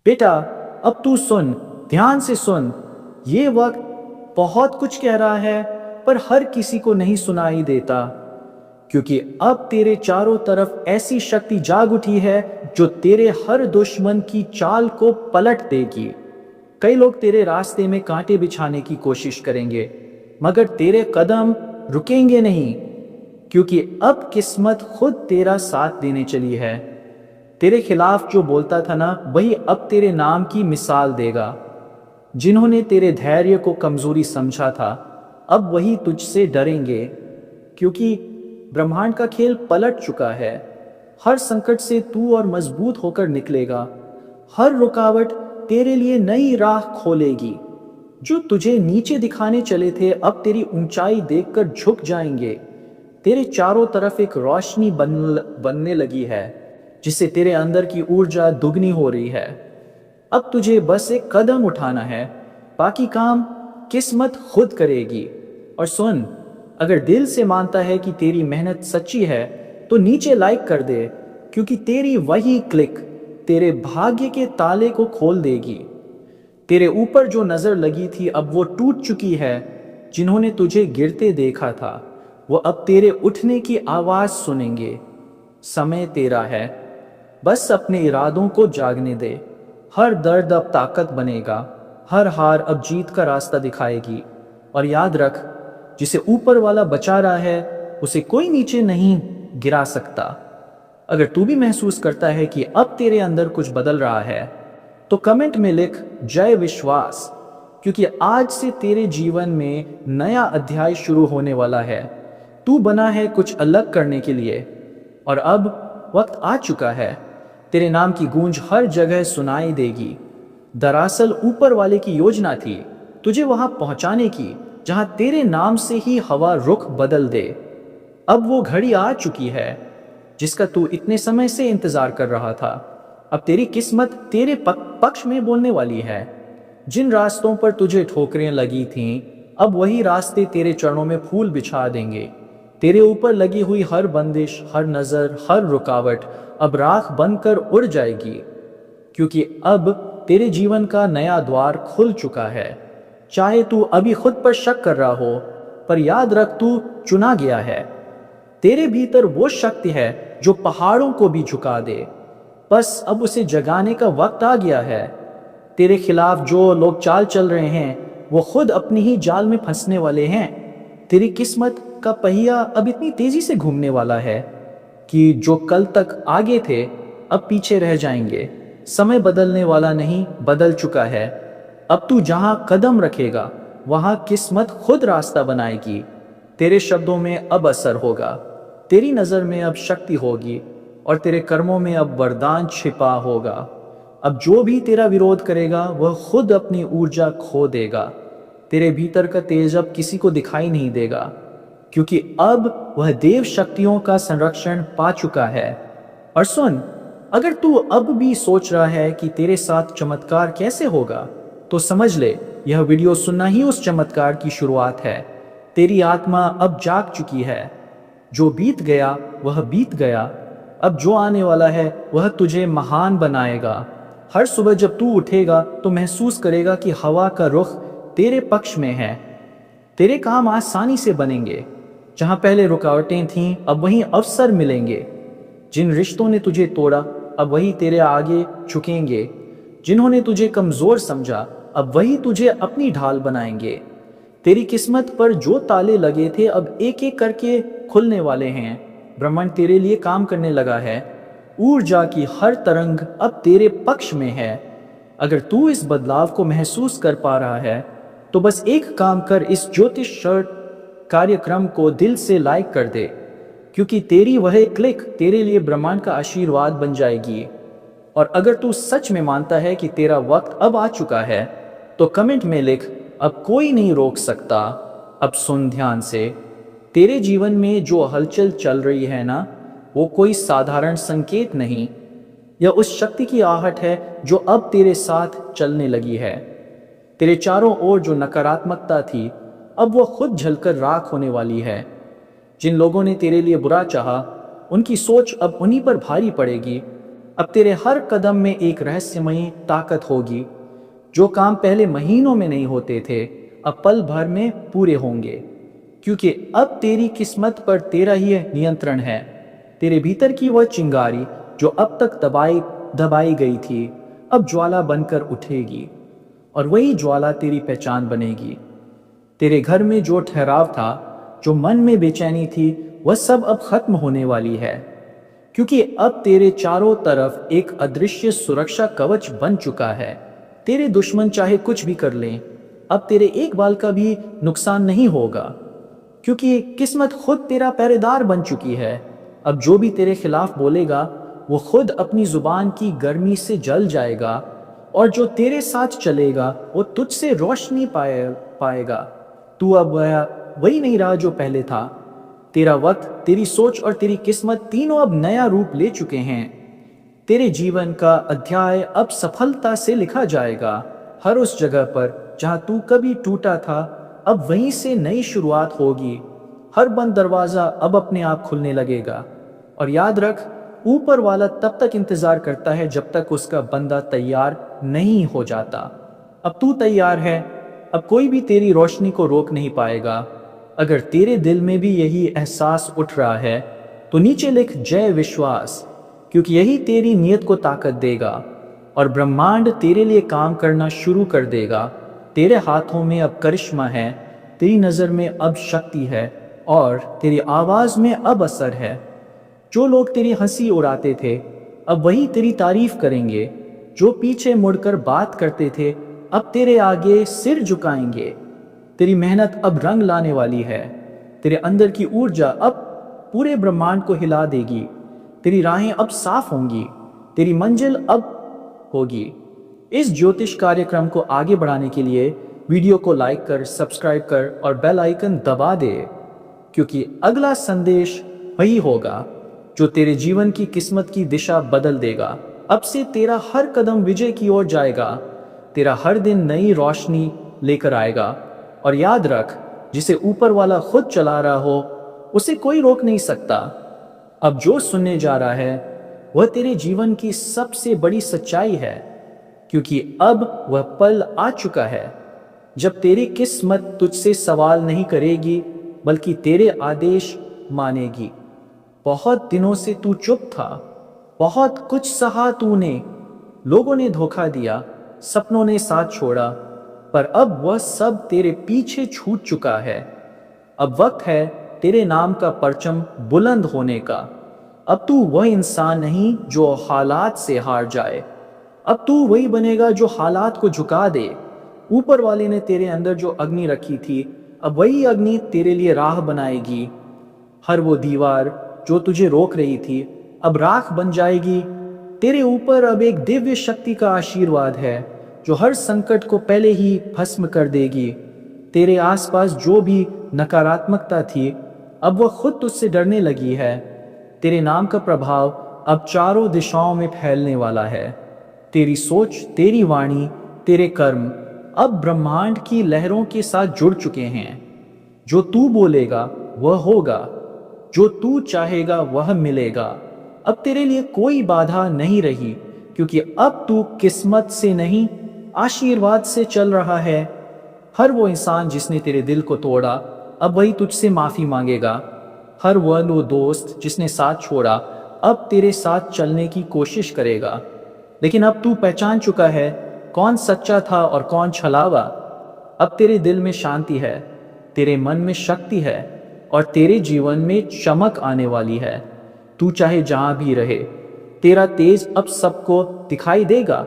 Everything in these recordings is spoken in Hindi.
बेटा, अब तू सुन, ध्यान से सुन। ये वक्त बहुत कुछ कह रहा है, पर हर किसी को नहीं सुनाई देता, क्योंकि अब तेरे चारों तरफ ऐसी शक्ति जाग उठी है जो तेरे हर दुश्मन की चाल को पलट देगी। कई लोग तेरे रास्ते में कांटे बिछाने की कोशिश करेंगे, मगर तेरे कदम रुकेंगे नहीं, क्योंकि अब किस्मत खुद तेरा साथ देने चली है। तेरे खिलाफ जो बोलता था ना, वही अब तेरे नाम की मिसाल देगा। जिन्होंने तेरे धैर्य को कमजोरी समझा था, अब वही तुझसे डरेंगे, क्योंकि ब्रह्मांड का खेल पलट चुका है। हर संकट से तू और मजबूत होकर निकलेगा। हर रुकावट तेरे लिए नई राह खोलेगी। जो तुझे नीचे दिखाने चले थे, अब तेरी ऊंचाई देखकर झुक जाएंगे। तेरे चारों तरफ एक रोशनी बनने लगी है, जिससे तेरे अंदर की ऊर्जा दुगनी हो रही है। अब तुझे बस एक कदम उठाना है, बाकी काम किस्मत खुद करेगी। और सुन, अगर दिल से मानता है कि तेरी मेहनत सच्ची है, तो नीचे लाइक कर दे, क्योंकि तेरी वही क्लिक तेरे भाग्य के ताले को खोल देगी। तेरे ऊपर जो नजर लगी थी, अब वो टूट चुकी है। जिन्होंने तुझे गिरते देखा था, वो अब तेरे उठने की आवाज सुनेंगे। समय तेरा है, बस अपने इरादों को जागने दे। हर दर्द अब ताकत बनेगा, हर हार अब जीत का रास्ता दिखाएगी। और याद रख, जिसे ऊपर वाला बचा रहा है, उसे कोई नीचे नहीं गिरा सकता। अगर तू भी महसूस करता है कि अब तेरे अंदर कुछ बदल रहा है, तो कमेंट में लिख जय विश्वास, क्योंकि आज से तेरे जीवन में नया अध्याय शुरू होने वाला है। तू बना है कुछ अलग करने के लिए, और अब वक्त आ चुका है। तेरे नाम की गूंज हर जगह सुनाई देगी। दरअसल ऊपर वाले की योजना थी तुझे वहां पहुंचाने की, जहां तेरे नाम से ही हवा रुख बदल दे। अब वो घड़ी आ चुकी है जिसका तू इतने समय से इंतजार कर रहा था। अब तेरी किस्मत तेरे पक्ष में बोलने वाली है। जिन रास्तों पर तुझे ठोकरें लगी थीं, अब वही रास्ते तेरे चरणों में फूल बिछा देंगे। तेरे ऊपर लगी हुई हर बंदिश, हर नजर, हर रुकावट अब राख बनकर उड़ जाएगी, क्योंकि अब तेरे जीवन का नया द्वार खुल चुका है। चाहे तू अभी खुद पर शक कर रहा हो, पर याद रख, तू चुना गया है। तेरे भीतर वो शक्ति है जो पहाड़ों को भी झुका दे। बस अब उसे जगाने का वक्त आ गया है। तेरे खिलाफ जो लोग चाल चल रहे हैं, वो खुद अपनी ही जाल में फंसने वाले हैं। तेरी किस्मत का पहिया अब इतनी तेजी से घूमने वाला है कि जो कल तक आगे थे, अब पीछे रह जाएंगे। समय बदलने वाला नहीं, बदल चुका है। अब तू जहां कदम रखेगा, वहां किस्मत खुद रास्ता बनाएगी। तेरे शब्दों में अब असर होगा, तेरी नजर में अब शक्ति होगी, और तेरे कर्मों में अब वरदान छिपा होगा। अब जो भी तेरा विरोध करेगा, वह खुद अपनी ऊर्जा खो देगा। तेरे भीतर का तेज अब किसी को दिखाई नहीं देगा, क्योंकि अब वह देव शक्तियों का संरक्षण पा चुका है। और सुन, अगर तू अब भी सोच रहा है कि तेरे साथ चमत्कार कैसे होगा, तो समझ ले, यह वीडियो सुनना ही उस चमत्कार की शुरुआत है। तेरी आत्मा अब जाग चुकी है। जो बीत गया वह बीत गया। अब जो आने वाला है वह तुझे महान बनाएगा। हर सुबह जब तू उठेगा, तो महसूस करेगा कि हवा का रुख तेरे पक्ष में है। तेरे काम आसानी से बनेंगे। जहां पहले रुकावटें थीं, अब वहीं अवसर मिलेंगे। जिन रिश्तों ने तुझे तोड़ा, अब वही तेरे आगे झुकेंगे। जिन्होंने तुझे कमजोर समझा, अब वही तुझे अपनी ढाल बनाएंगे। तेरी किस्मत पर जो ताले लगे थे, अब एक एक करके खुलने वाले हैं। ब्रह्मांड तेरे लिए काम करने लगा है। ऊर्जा की हर तरंग अब तेरे पक्ष में है। अगर तू इस बदलाव को महसूस कर पा रहा है, तो बस एक काम कर, इस ज्योतिष कार्यक्रम को दिल से लाइक कर दे, क्योंकि तेरी वह क्लिक तेरे लिए ब्रह्मांड का आशीर्वाद बन जाएगी। और अगर तू सच में मानता है कि तेरा वक्त अब आ चुका है, तो कमेंट में लिख अब कोई नहीं रोक सकता। अब सुन ध्यान से, तेरे जीवन में जो हलचल चल रही है ना, वो कोई साधारण संकेत नहीं, यह उस शक्ति की आहट है जो अब तेरे साथ चलने लगी है। तेरे चारों ओर जो नकारात्मकता थी, अब वो खुद झलकर राख होने वाली है। जिन लोगों ने तेरे लिए बुरा चाहा, उनकी सोच अब उन्हीं पर भारी पड़ेगी। अब तेरे हर कदम में एक रहस्यमयी ताकत होगी। जो काम पहले महीनों में नहीं होते थे, अब पल भर में पूरे होंगे, क्योंकि अब तेरी किस्मत पर तेरा ही नियंत्रण है। तेरे भीतर की वह चिंगारी जो अब तक दबाई दबाई गई थी, अब ज्वाला बनकर उठेगी, और वही ज्वाला तेरी पहचान बनेगी। तेरे घर में जो ठहराव था, जो मन में बेचैनी थी, वह सब अब खत्म होने वाली है, क्योंकि अब तेरे चारों तरफ एक अदृश्य सुरक्षा कवच बन चुका है। तेरे दुश्मन चाहे कुछ भी कर लें, अब तेरे एक बाल का भी नुकसान नहीं होगा, क्योंकि किस्मत खुद तेरा पहरेदार बन चुकी है। अब जो भी तेरे खिलाफ बोलेगा, वो खुद अपनी जुबान की गर्मी से जल जाएगा, और जो तेरे साथ चलेगा वो तुझसे रोशनी पाएगा। तू अब वही नहीं रहा जो पहले था। तेरा वक्त, तेरी सोच और तेरी किस्मत तीनों अब नया रूप ले चुके हैं। तेरे जीवन का अध्याय अब सफलता से लिखा जाएगा। हर उस जगह पर जहां तू कभी टूटा था, अब वहीं से नई शुरुआत होगी। हर बंद दरवाजा अब अपने आप खुलने लगेगा। और याद रख, ऊपर वाला तब तक इंतजार करता है जब तक उसका बंदा तैयार नहीं हो जाता। अब तू तैयार है। अब कोई भी तेरी रोशनी को रोक नहीं पाएगा। अगर तेरे दिल में भी यही एहसास उठ रहा है, तो नीचे लिख जय विश्वास, क्योंकि यही तेरी नीयत को ताकत देगा और ब्रह्मांड तेरे लिए काम करना शुरू कर देगा। तेरे हाथों में अब करिश्मा है, तेरी नज़र में अब शक्ति है, और तेरी आवाज़ में अब असर है। जो लोग तेरी हंसी उड़ाते थे, अब वही तेरी तारीफ करेंगे। जो पीछे मुड़कर बात करते थे, अब तेरे आगे सिर झुकाएंगे। तेरी मेहनत अब रंग लाने वाली है। तेरे अंदर की ऊर्जा अब पूरे ब्रह्मांड को हिला देगी। तेरी राहें अब साफ होंगी, तेरी मंजिल अब होगी। इस ज्योतिष कार्यक्रम को आगे बढ़ाने के लिए वीडियो को लाइक कर, सब्सक्राइब कर और बेल आइकन दबा दे, क्योंकि अगला संदेश वही होगा जो तेरे जीवन की किस्मत की दिशा बदल देगा। अब से तेरा हर कदम विजय की ओर जाएगा। तेरा हर दिन नई रोशनी लेकर आएगा। और याद रख, जिसे ऊपर वाला खुद चला रहा हो, उसे कोई रोक नहीं सकता। अब जो सुनने जा रहा है, वह तेरे जीवन की सबसे बड़ी सच्चाई है, क्योंकि अब वह पल आ चुका है जब तेरी किस्मत तुझसे सवाल नहीं करेगी, बल्कि तेरे आदेश मानेगी। बहुत दिनों से तू चुप था, बहुत कुछ सहा तूने, लोगों ने धोखा दिया, सपनों ने साथ छोड़ा, पर अब वह सब तेरे पीछे छूट चुका है। अब वक्त है तेरे नाम का परचम बुलंद होने का। अब तू वह इंसान नहीं जो हालात से हार जाए, अब तू वही बनेगा जो हालात को झुका दे। ऊपर वाले ने तेरे अंदर जो अग्नि रखी थी, अब वही अग्नि तेरे लिए राह बनाएगी। हर वो दीवार जो तुझे रोक रही थी, अब राख बन जाएगी। तेरे ऊपर अब एक दिव्य शक्ति का आशीर्वाद है जो हर संकट को पहले ही भस्म कर देगी। तेरे आसपास जो भी नकारात्मकता थी, अब वह खुद तुझसे डरने लगी है। तेरे नाम का प्रभाव अब चारों दिशाओं में फैलने वाला है। तेरी सोच, तेरी वाणी, तेरे कर्म अब ब्रह्मांड की लहरों के साथ जुड़ चुके हैं। जो तू बोलेगा वह होगा, जो तू चाहेगा वह मिलेगा। अब तेरे लिए कोई बाधा नहीं रही, क्योंकि अब तू किस्मत से नहीं, आशीर्वाद से चल रहा है। हर वो इंसान जिसने तेरे दिल को तोड़ा, अब वही तुझसे माफी मांगेगा। हर वो दोस्त जिसने साथ छोड़ा, अब तेरे साथ चलने की कोशिश करेगा। लेकिन अब तू पहचान चुका है कौन सच्चा था और कौन छलावा। अब तेरे दिल में शांति है, तेरे मन में शक्ति है, और तेरे जीवन में चमक आने वाली है। तू चाहे जहां भी रहे, तेरा तेज अब सबको दिखाई देगा।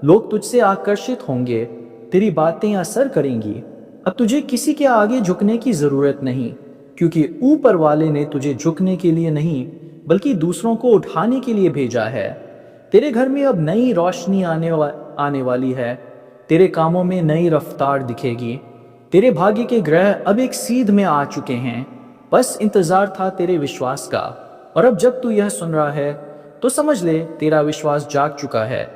लोग तुझसे आकर्षित होंगे, तेरी बातें असर करेंगी। अब तुझे किसी के आगे झुकने की जरूरत नहीं, क्योंकि ऊपर वाले ने तुझे झुकने के लिए नहीं, बल्कि दूसरों को उठाने के लिए भेजा है। तेरे घर में अब नई रोशनी आने वाली है। तेरे कामों में नई रफ्तार दिखेगी। तेरे भाग्य के ग्रह अब एक सीध में आ चुके हैं। बस इंतजार था तेरे विश्वास का। और अब जब तू यह सुन रहा है, तो समझ ले तेरा विश्वास जाग चुका है।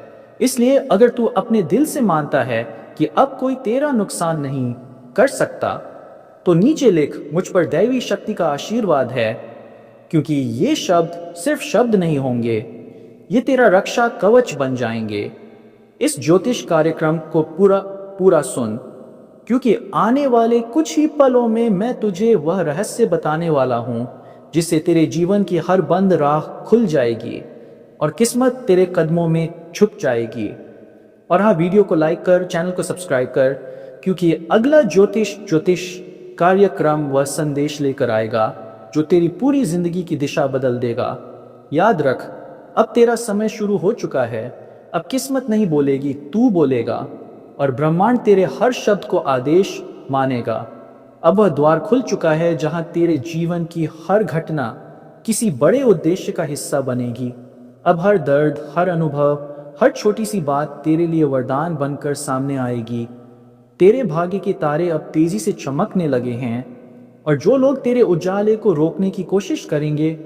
इसलिए अगर तू अपने दिल से मानता है कि अब कोई तेरा नुकसान नहीं कर सकता, तो नीचे लिख मुझ पर दैवी शक्ति का आशीर्वाद है, क्योंकि ये शब्द सिर्फ शब्द नहीं होंगे, ये तेरा रक्षा कवच बन जाएंगे। इस ज्योतिष कार्यक्रम को पूरा पूरा सुन, क्योंकि आने वाले कुछ ही पलों में मैं तुझे वह रहस्य बताने वाला हूं जिससे तेरे जीवन की हर बंद राह खुल जाएगी और किस्मत तेरे कदमों में छुप जाएगी। और हाँ, वीडियो को लाइक कर, चैनल को सब्सक्राइब कर, क्योंकि अगला ज्योतिष कार्यक्रम वह संदेश लेकर आएगा जो तेरी पूरी जिंदगी की दिशा बदल देगा। याद रख, अब तेरा समय शुरू हो चुका है। अब किस्मत नहीं बोलेगी, तू बोलेगा, और ब्रह्मांड तेरे हर शब्द को आदेश मानेगा। अब वह द्वार खुल चुका है जहां तेरे जीवन की हर घटना किसी बड़े उद्देश्य का हिस्सा बनेगी। अब हर दर्द, हर अनुभव, हर छोटी सी बात तेरे लिए वरदान बनकर सामने आएगी। तेरे भाग्य के तारे अब तेजी से चमकने लगे हैं, और जो लोग तेरे उजाले को रोकने की कोशिश करेंगे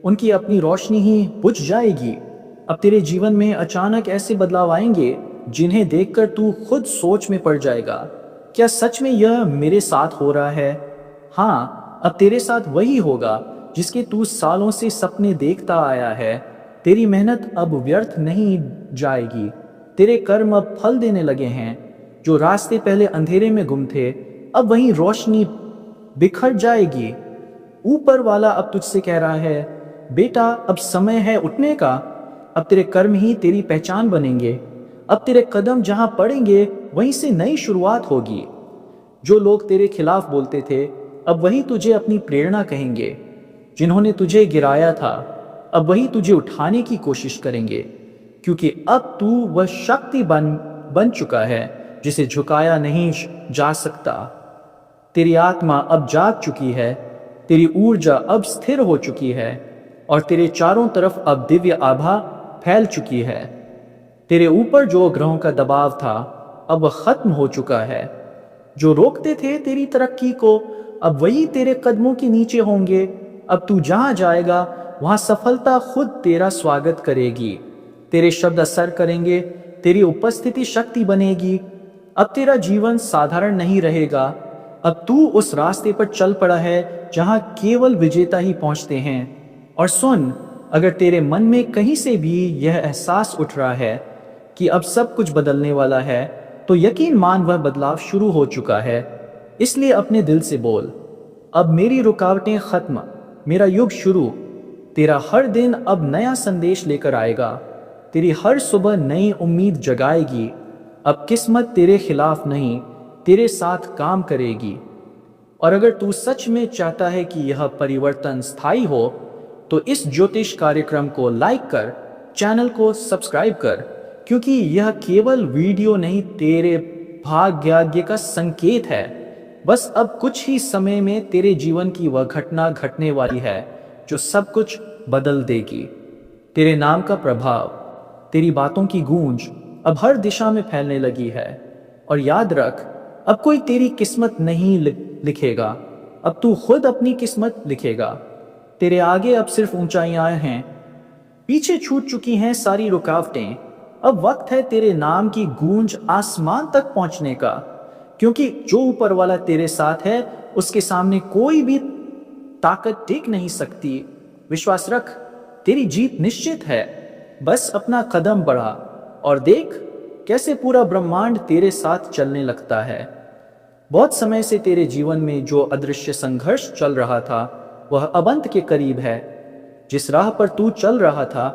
उनकी अपनी रोशनी ही बुझ जाएगी। अब तेरे जीवन में अचानक ऐसे बदलाव आएंगे जिन्हें देखकर तू खुद सोच में पड़ जाएगा, क्या सच में यह मेरे साथ हो रहा है? हाँ, अब तेरे साथ वही होगा जिसके तू सालों से सपने देखता आया है। तेरी मेहनत अब व्यर्थ नहीं जाएगी। तेरे कर्म अब फल देने लगे हैं। जो रास्ते पहले अंधेरे में गुम थे, अब वहीं रोशनी बिखर जाएगी। ऊपर वाला अब तुझसे कह रहा है, बेटा अब समय है उठने का। अब तेरे कर्म ही तेरी पहचान बनेंगे। अब तेरे कदम जहां पड़ेंगे वहीं से नई शुरुआत होगी। जो लोग तेरे खिलाफ बोलते थे, अब वही तुझे अपनी प्रेरणा कहेंगे। जिन्होंने तुझे गिराया था, अब वही तुझे उठाने की कोशिश करेंगे, क्योंकि अब तू वह शक्ति बन चुका है जिसे झुकाया नहीं जा सकता। तेरी आत्मा अब जाग चुकी है, तेरी ऊर्जा अब स्थिर हो चुकी है, और तेरे चारों तरफ अब दिव्य आभा फैल चुकी है। तेरे ऊपर जो ग्रहों का दबाव था, अब वह खत्म हो चुका है। जो रोकते थे तेरी तरक्की को, अब वही तेरे कदमों के नीचे होंगे। अब तू जहां जाएगा वहां सफलता खुद तेरा स्वागत करेगी। तेरे शब्द असर करेंगे, तेरी उपस्थिति शक्ति बनेगी। अब तेरा जीवन साधारण नहीं रहेगा। अब तू उस रास्ते पर चल पड़ा है जहां केवल विजेता ही पहुंचते हैं। और सुन, अगर तेरे मन में कहीं से भी यह एहसास उठ रहा है कि अब सब कुछ बदलने वाला है, तो यकीन मान वह बदलाव शुरू हो चुका है। इसलिए अपने दिल से बोल, अब मेरी रुकावटें खत्म, मेरा युग शुरू। तेरा हर दिन अब नया संदेश लेकर आएगा। तेरी हर सुबह नई उम्मीद जगाएगी। अब किस्मत तेरे खिलाफ नहीं, तेरे साथ काम करेगी। और अगर तू सच में चाहता है कि यह परिवर्तन स्थायी हो, तो इस ज्योतिष कार्यक्रम को लाइक कर, चैनल को सब्सक्राइब कर, क्योंकि यह केवल वीडियो नहीं, तेरे भाग्य का संकेत है। बस अब कुछ ही समय में तेरे जीवन की वह घटना घटने वाली है जो सब कुछ बदल देगी। तेरे नाम का प्रभाव, तेरी बातों की गूंज अब हर दिशा में फैलने लगी है। और याद रख, अब कोई तेरी किस्मत नहीं लिखेगा, अब तू खुद अपनी किस्मत लिखेगा। तेरे आगे अब सिर्फ ऊंचाइयां हैं, पीछे छूट चुकी हैं सारी रुकावटें। अब वक्त है तेरे नाम की गूंज आसमान तक पहुंचने का, क्योंकि जो ऊपर वाला तेरे साथ है उसके सामने कोई भी ताकत टिक नहीं सकती। विश्वास रख, तेरी जीत निश्चित है। बस अपना कदम बढ़ा और देख कैसे पूरा ब्रह्मांड तेरे साथ चलने लगता है। बहुत समय से तेरे जीवन में जो अदृश्य संघर्ष चल रहा था, वह अब अंत के करीब है। जिस राह पर तू चल रहा था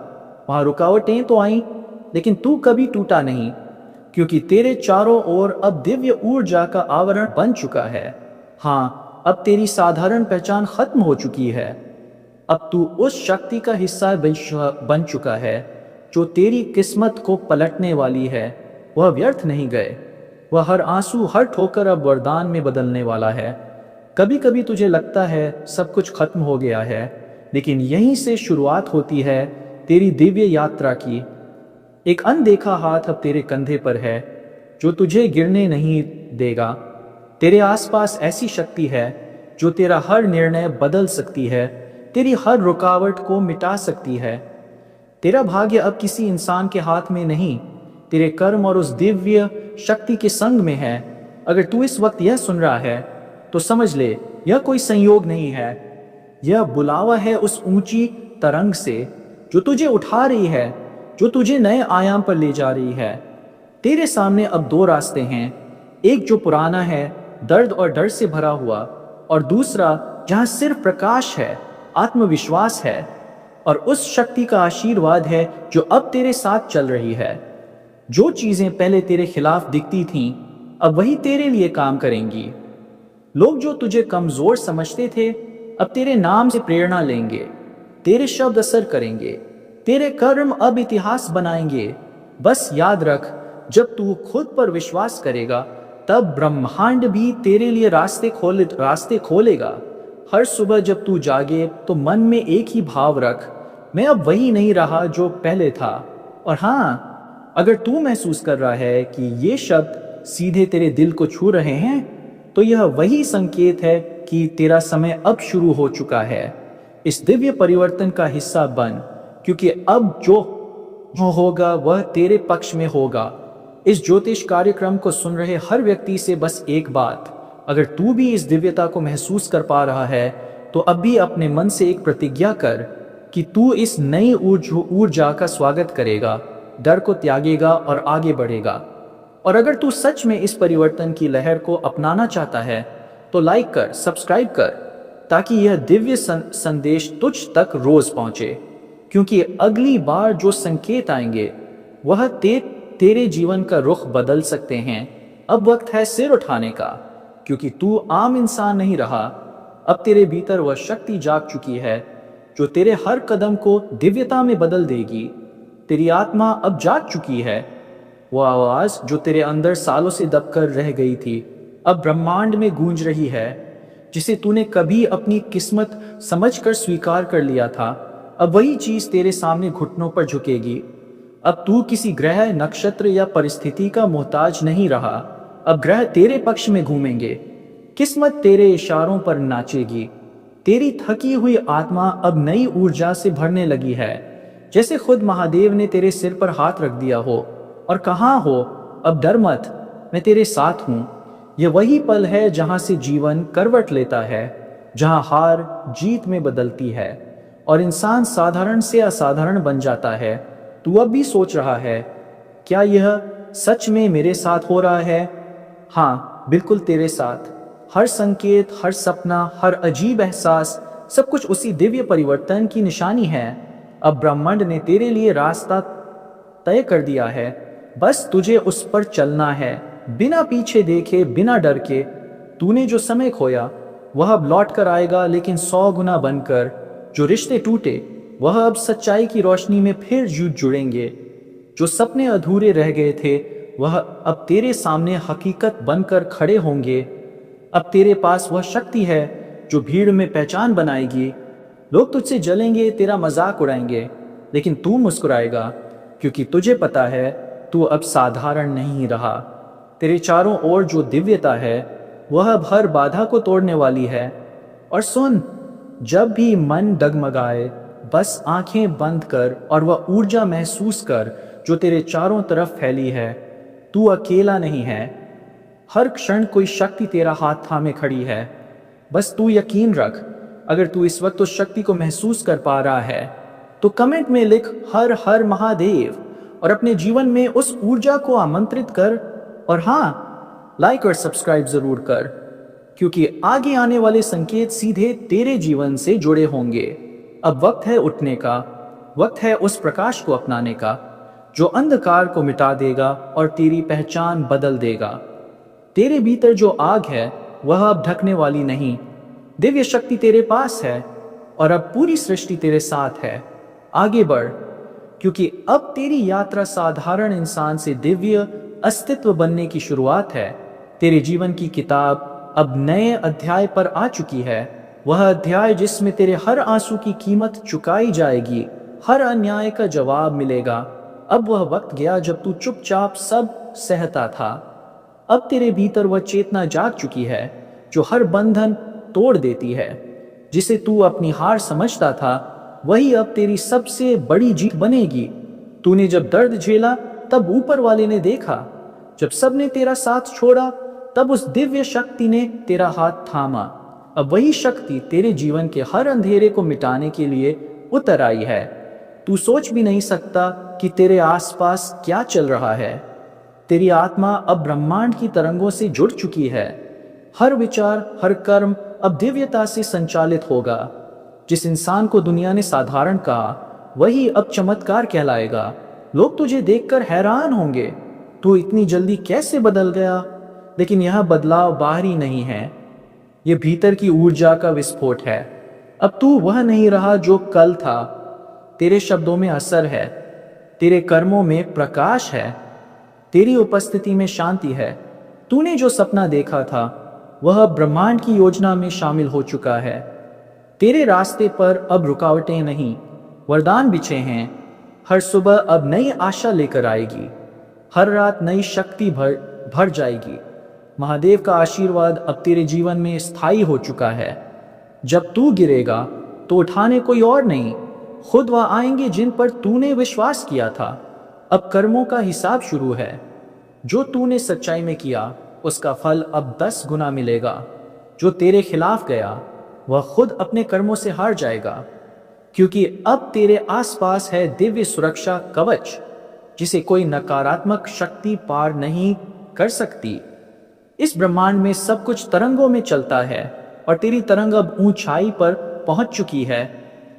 वहां रुकावटें तो आईं, लेकिन तू कभी टूटा नहीं, क्योंकि तेरे चारों ओर अब दिव्य ऊर्जा का आवरण बन चुका है। हाँ, अब तेरी साधारण पहचान खत्म हो चुकी है। अब तू उस शक्ति का हिस्सा बन चुका है जो तेरी किस्मत को पलटने वाली है। वह व्यर्थ नहीं गए। वह हर आंसू, हर ठोकर अब वरदान में बदलने वाला है। कभी कभी तुझे लगता है सब कुछ खत्म हो गया है, लेकिन यहीं से शुरुआत होती है तेरी दिव्य यात्रा की। एक अनदेखा हाथ अब तेरे कंधे पर है जो तुझे गिरने नहीं देगा। तेरे आसपास ऐसी शक्ति है जो तेरा हर निर्णय बदल सकती है, तेरी हर रुकावट को मिटा सकती है। तेरा भाग्य अब किसी इंसान के हाथ में नहीं, तेरे कर्म और उस दिव्य शक्ति के संग में है। अगर तू इस वक्त यह सुन रहा है तो समझ ले, यह कोई संयोग नहीं है, यह बुलावा है उस ऊंची तरंग से जो तुझे उठा रही है। जो तुझे नए आयाम पर ले जा रही है। तेरे सामने अब दो रास्ते हैं, एक जो पुराना है, दर्द और डर से भरा हुआ, और दूसरा जहां सिर्फ प्रकाश है, आत्मविश्वास है, और उस शक्ति का आशीर्वाद है जो अब तेरे साथ चल रही है। जो चीजें पहले तेरे खिलाफ दिखती थीं, अब वही तेरे लिए काम करेंगी। लोग जो तुझे कमजोर समझते थे, अब तेरे नाम से प्रेरणा लेंगे। तेरे शब्द असर करेंगे, तेरे कर्म अब इतिहास बनाएंगे। बस याद रख, जब तू खुद पर विश्वास करेगा, तब ब्रह्मांड भी तेरे लिए रास्ते खोलेगा। हर सुबह जब तू जागे तो मन में एक ही भाव रख, मैं अब वही नहीं रहा जो पहले था। और हाँ, अगर तू महसूस कर रहा है कि ये शब्द सीधे तेरे दिल को छू रहे हैं, तो यह वही संकेत है कि तेरा समय अब शुरू हो चुका है। इस दिव्य परिवर्तन का हिस्सा बन, क्योंकि अब जो होगा वह तेरे पक्ष में होगा। इस ज्योतिष कार्यक्रम को सुन रहे हर व्यक्ति से बस एक बात, अगर तू भी इस दिव्यता को महसूस कर पा रहा है, तो अब भी अपने मन से एक प्रतिज्ञा कर कि तू इस नई ऊर्जा का स्वागत करेगा, डर को त्यागेगा और आगे बढ़ेगा। और अगर तू सच में इस परिवर्तन की लहर को अपनाना चाहता है, तो लाइक कर, सब्सक्राइब कर, ताकि यह दिव्य संदेश तुझ तक रोज पहुंचे। क्योंकि अगली बार जो संकेत आएंगे, वह तेरे जीवन का रुख बदल सकते हैं। अब वक्त है सिर उठाने का, क्योंकि तू आम इंसान नहीं रहा। अब तेरे भीतर वह शक्ति जाग चुकी है जो तेरे हर कदम को दिव्यता में बदल देगी। तेरी आत्मा अब जाग चुकी है। वह आवाज जो तेरे अंदर सालों से दबकर रह गई थी, अब ब्रह्मांड में गूंज रही है। जिसे तूने कभी अपनी किस्मत समझकर स्वीकार कर लिया था, अब वही चीज तेरे सामने घुटनों पर झुकेगी। अब तू किसी ग्रह, नक्षत्र या परिस्थिति का मोहताज नहीं रहा। अब ग्रह तेरे पक्ष में घूमेंगे, किस्मत तेरे इशारों पर नाचेगी। तेरी थकी हुई आत्मा अब नई ऊर्जा से भरने लगी है, जैसे खुद महादेव ने तेरे सिर पर हाथ रख दिया हो और कहा हो, अब डर मत, मैं तेरे साथ हूं। यह वही पल है जहां से जीवन करवट लेता है, जहां हार जीत में बदलती है और इंसान साधारण से असाधारण बन जाता है। तू अब भी सोच रहा है, क्या यह सच में मेरे साथ हो रहा है? हाँ, बिल्कुल तेरे साथ। हर संकेत, हर सपना, हर अजीब एहसास, सब कुछ उसी दिव्य परिवर्तन की निशानी है। अब ब्रह्मांड ने तेरे लिए रास्ता तय कर दिया है, बस तुझे उस पर चलना है, बिना पीछे देखे, बिना डर के। तूने जो समय खोया वह अब लौट कर आएगा, लेकिन 100 गुना बनकर। जो रिश्ते टूटे वह अब सच्चाई की रोशनी में फिर जुड़ेंगे। जो सपने अधूरे रह गए थे वह अब तेरे सामने हकीकत बनकर खड़े होंगे। अब तेरे पास वह शक्ति है जो भीड़ में पहचान बनाएगी। लोग तुझसे जलेंगे, तेरा मजाक उड़ाएंगे, लेकिन तू मुस्कुराएगा, क्योंकि तुझे पता है तू अब साधारण नहीं रहा। तेरे चारों ओर जो दिव्यता है वह अब हर बाधा को तोड़ने वाली है। और सुन, जब भी मन डगमगाए, बस आंखें बंद कर और वह ऊर्जा महसूस कर जो तेरे चारों तरफ फैली है। तू अकेला नहीं है। हर क्षण कोई शक्ति तेरा हाथ थामे खड़ी है। बस तू यकीन रख। अगर तू इस वक्त उस शक्ति को महसूस कर पा रहा है, तो कमेंट में लिख हर हर महादेव और अपने जीवन में उस ऊर्जा को आमंत्रित कर। और हाँ, लाइक और सब्सक्राइब जरूर कर, क्योंकि आगे आने वाले संकेत सीधे तेरे जीवन से जुड़े होंगे। अब वक्त है उठने का, वक्त है उस प्रकाश को अपनाने का जो अंधकार को मिटा देगा और तेरी पहचान बदल देगा। तेरे भीतर जो आग है वह अब ढकने वाली नहीं। दिव्य शक्ति तेरे पास है और अब पूरी सृष्टि तेरे साथ है। आगे बढ़, क्योंकि अब तेरी यात्रा साधारण इंसान से दिव्य अस्तित्व बनने की शुरुआत है। तेरे जीवन की किताब अब नए अध्याय पर आ चुकी है। वह अध्याय जिसमें तेरे हर आंसू की कीमत चुकाई जाएगी, हर अन्याय का जवाब मिलेगा। अब वह वक्त गया जब तू चुपचाप सब सहता था। अब तेरे भीतर वह चेतना जाग चुकी है जो हर बंधन तोड़ देती है। जिसे तू अपनी हार समझता था, वही अब तेरी सबसे बड़ी जीत बनेगी। तूने जब दर्द झेला, तब ऊपर वाले ने देखा। जब सबने तेरा साथ छोड़ा, तब उस दिव्य शक्ति ने तेरा हाथ थामा। अब वही शक्ति तेरे जीवन के हर अंधेरे को मिटाने के लिए उतर आई है। तू सोच भी नहीं सकता कि तेरे आसपास क्या चल रहा है। तेरी आत्मा अब ब्रह्मांड की तरंगों से जुड़ चुकी है। हर विचार, हर कर्म अब दिव्यता से संचालित होगा। जिस इंसान को दुनिया ने साधारण कहा, वही अब चमत्कार कहलाएगा। लोग तुझे देखकर हैरान होंगे, तू इतनी जल्दी कैसे बदल गया। लेकिन यह बदलाव बाहरी नहीं है, ये भीतर की ऊर्जा का विस्फोट है। अब तू वह नहीं रहा जो कल था। तेरे शब्दों में असर है, तेरे कर्मों में प्रकाश है, तेरी उपस्थिति में शांति है। तूने जो सपना देखा था वह ब्रह्मांड की योजना में शामिल हो चुका है। तेरे रास्ते पर अब रुकावटें नहीं, वरदान बिछे हैं। हर सुबह अब नई आशा लेकर आएगी, हर रात नई शक्ति भर जाएगी। महादेव का आशीर्वाद अब तेरे जीवन में स्थायी हो चुका है। जब तू गिरेगा तो उठाने कोई और नहीं, खुद वह आएंगे जिन पर तूने विश्वास किया था। अब कर्मों का हिसाब शुरू है। जो तूने सच्चाई में किया उसका फल अब 10 गुना मिलेगा। जो तेरे खिलाफ गया वह खुद अपने कर्मों से हार जाएगा, क्योंकि अब तेरे आसपास है दिव्य सुरक्षा कवच, जिसे कोई नकारात्मक शक्ति पार नहीं कर सकती। इस ब्रह्मांड में सब कुछ तरंगों में चलता है और तेरी तरंग अब ऊंचाई पर पहुंच चुकी है।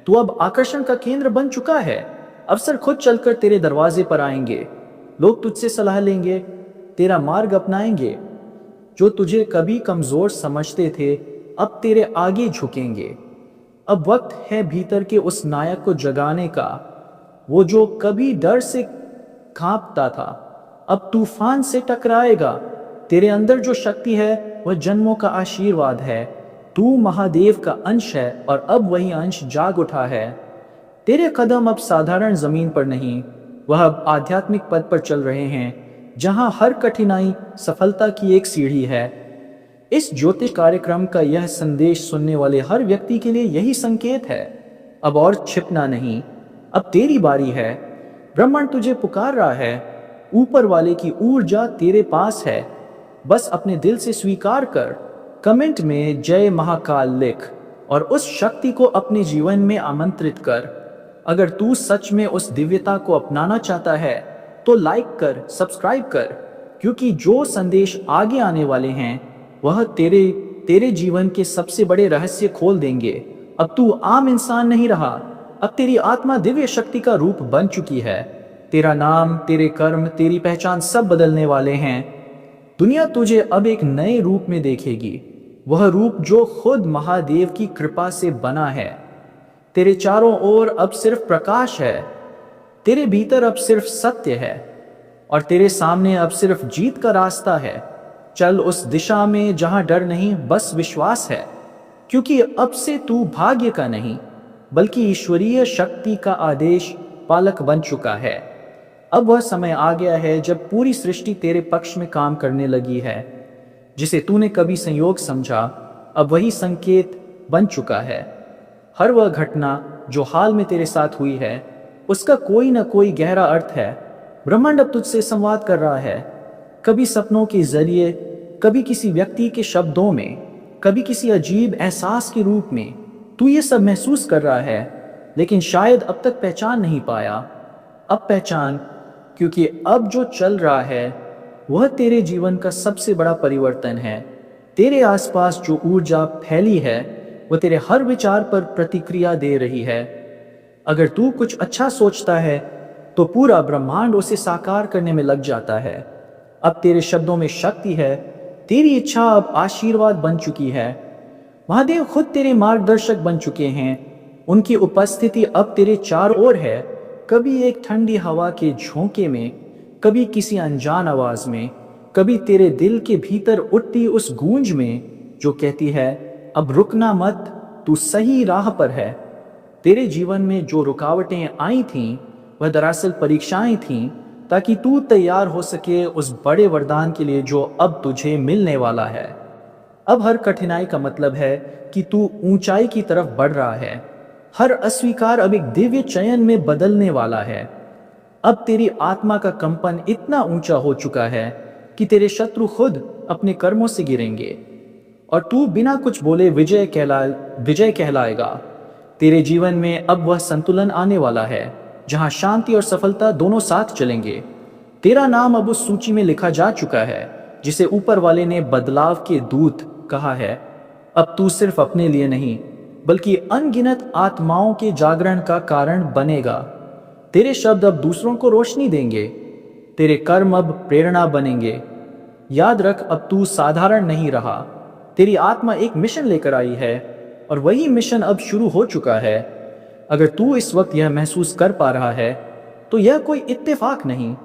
तू अब आकर्षण का केंद्र बन चुका है। अवसर खुद चलकर तेरे दरवाजे पर आएंगे। लोग तुझसे सलाह लेंगे, तेरा मार्ग अपनाएंगे। जो तुझे कभी कमजोर समझते थे अब तेरे आगे झुकेंगे। अब वक्त है भीतर के उस नायक को जगाने का, वो जो कभी डर से कांपता था अब तूफान से टकराएगा। तेरे अंदर जो शक्ति है वह जन्मों का आशीर्वाद है। तू महादेव का अंश है और अब वही अंश जाग उठा है। तेरे कदम अब साधारण जमीन पर नहीं, वह अब आध्यात्मिक पद पर चल रहे हैं, जहां हर कठिनाई सफलता की एक सीढ़ी है। इस ज्योतिष कार्यक्रम का यह संदेश सुनने वाले हर व्यक्ति के लिए यही संकेत है। अब और छिपना नहीं, अब तेरी बारी है। ब्रह्मांड तुझे पुकार रहा है, ऊपर वाले की ऊर्जा तेरे पास है। बस अपने दिल से स्वीकार कर। कमेंट में जय महाकाल लिख और उस शक्ति को अपने जीवन में आमंत्रित कर। अगर तू सच में उस दिव्यता को अपनाना चाहता है तो लाइक कर, सब्सक्राइब कर, क्योंकि जो संदेश आगे आने वाले हैं वह तेरे जीवन के सबसे बड़े रहस्य खोल देंगे। अब तू आम इंसान नहीं रहा, अब तेरी आत्मा दिव्य शक्ति का रूप बन चुकी है। तेरा नाम, तेरे कर्म, तेरी पहचान सब बदलने वाले हैं। दुनिया तुझे अब एक नए रूप में देखेगी, वह रूप जो खुद महादेव की कृपा से बना है। तेरे चारों ओर अब सिर्फ प्रकाश है, तेरे भीतर अब सिर्फ सत्य है और तेरे सामने अब सिर्फ जीत का रास्ता है। चल उस दिशा में जहां डर नहीं, बस विश्वास है, क्योंकि अब से तू भाग्य का नहीं बल्कि ईश्वरीय शक्ति का आदेश पालक बन चुका है। अब वह समय आ गया है जब पूरी सृष्टि तेरे पक्ष में काम करने लगी है। जिसे तूने कभी संयोग समझा अब वही संकेत बन चुका है। हर वह घटना जो हाल में तेरे साथ हुई है उसका कोई ना कोई गहरा अर्थ है। ब्रह्मांड अब तुझसे संवाद कर रहा है, कभी सपनों के जरिए, कभी किसी व्यक्ति के शब्दों में, कभी किसी अजीब एहसास के रूप में। तू ये सब महसूस कर रहा है लेकिन शायद अब तक पहचान नहीं पाया। अब पहचान, क्योंकि अब जो चल रहा है वह तेरे जीवन का सबसे बड़ा परिवर्तन है। तेरे आसपास जो ऊर्जा फैली है वह तेरे हर विचार पर प्रतिक्रिया दे रही है। अगर तू कुछ अच्छा सोचता है तो पूरा ब्रह्मांड उसे साकार करने में लग जाता है। अब तेरे शब्दों में शक्ति है, तेरी इच्छा अब आशीर्वाद बन चुकी है। महादेव खुद तेरे मार्गदर्शक बन चुके हैं, उनकी उपस्थिति अब तेरे चारों ओर है। कभी एक ठंडी हवा के झोंके में, कभी किसी अनजान आवाज में, कभी तेरे दिल के भीतर उठती उस गूंज में जो कहती है अब रुकना मत, तू सही राह पर है। तेरे जीवन में जो रुकावटें आई थीं वह दरअसल परीक्षाएं थीं, ताकि तू तैयार हो सके उस बड़े वरदान के लिए जो अब तुझे मिलने वाला है। अब हर कठिनाई का मतलब है कि तू ऊंचाई की तरफ बढ़ रहा है। हर अस्वीकार अब एक दिव्य चयन में बदलने वाला है। अब तेरी आत्मा का कंपन इतना ऊंचा हो चुका है कि तेरे शत्रु खुद अपने कर्मों से गिरेंगे और तू बिना कुछ बोले विजय कहलाएगा। तेरे जीवन में अब वह संतुलन आने वाला है। जहां शांति और सफलता दोनों साथ चलेंगे। तेरा नाम अब उस सूची में लिखा जा चुका है जिसे ऊपर वाले ने बदलाव के दूत कहा है। अब तू सिर्फ अपने लिए नहीं बल्कि अनगिनत आत्माओं के जागरण का कारण बनेगा। तेरे शब्द अब दूसरों को रोशनी देंगे, तेरे कर्म अब प्रेरणा बनेंगे। याद रख, अब तू साधारण नहीं रहा, तेरी आत्मा एक मिशन लेकर आई है और वही मिशन अब शुरू हो चुका है। अगर तू इस वक्त यह महसूस कर पा रहा है तो यह कोई इत्तेफाक नहीं,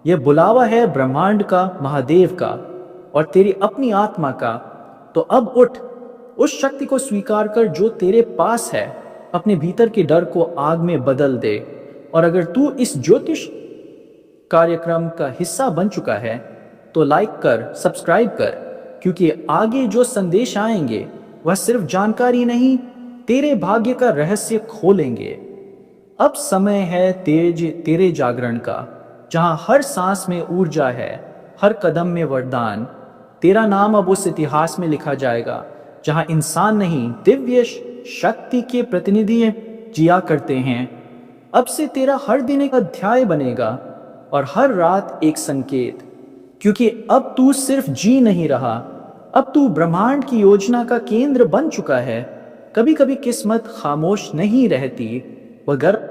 यह बुलावा है ब्रह्मांड का, महादेव का और तेरी अपनी आत्मा का। तो अब उठ, उस शक्ति को स्वीकार कर जो तेरे पास है, अपने भीतर के डर को आग में बदल दे। और अगर तू इस ज्योतिष कार्यक्रम का हिस्सा बन चुका है तो लाइक कर, सब्सक्राइब कर, क्योंकि आगे जो संदेश आएंगे वह सिर्फ जानकारी नहीं, तेरे भाग्य का रहस्य खोलेंगे। अब समय है तेरे जागरण का, जहां हर सांस में ऊर्जा है, हर कदम में वरदान। तेरा नाम अब उस इतिहास में लिखा जाएगा जहां इंसान नहीं, दिव्य शक्ति के प्रतिनिधि जिया करते हैं। अब से तेरा हर दिन एक अध्याय बनेगा और हर रात एक संकेत, क्योंकि अब तू सिर्फ जी नहीं रहा, अब तू ब्रह्मांड की योजना का केंद्र बन चुका है। कभी कभी किस्मत खामोश नहीं रहती, वह गर्व